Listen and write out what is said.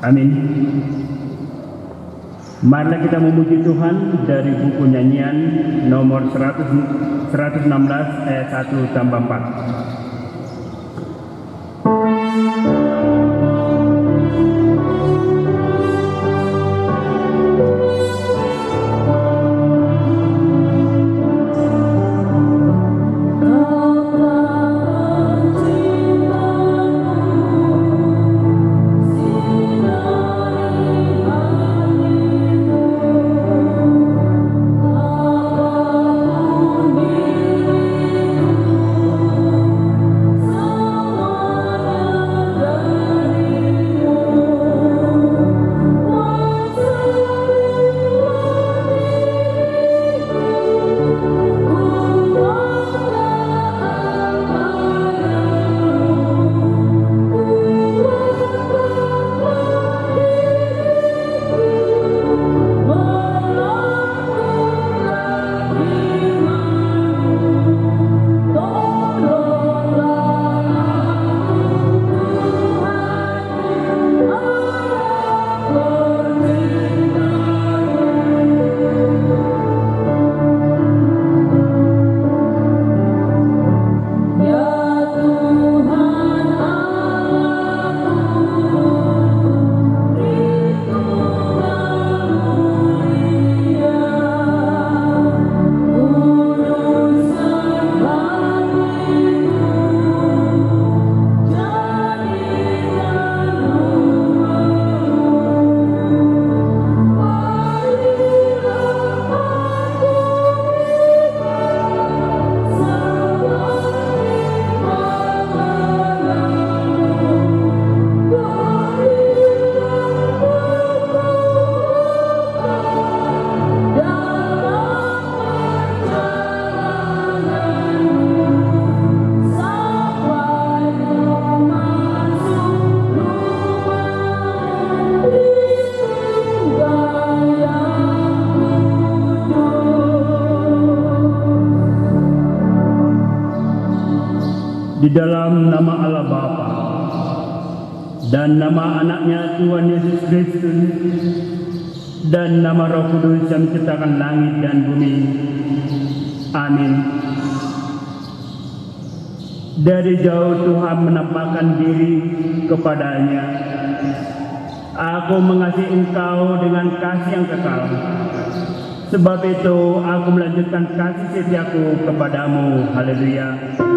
Amin. Marilah kita memuji Tuhan dari buku nyanyian nomor 116 ayat 1 tambah 4. Di dalam nama Allah Bapa dan nama anaknya Tuhan Yesus Kristus dan nama Roh Kudus yang menciptakan langit dan bumi. Amin. Dari jauh Tuhan menampakkan diri kepadanya. Aku mengasihi engkau dengan kasih yang kekal. Sebab itu aku melanjutkan kasih setiaku kepadamu. Haleluya.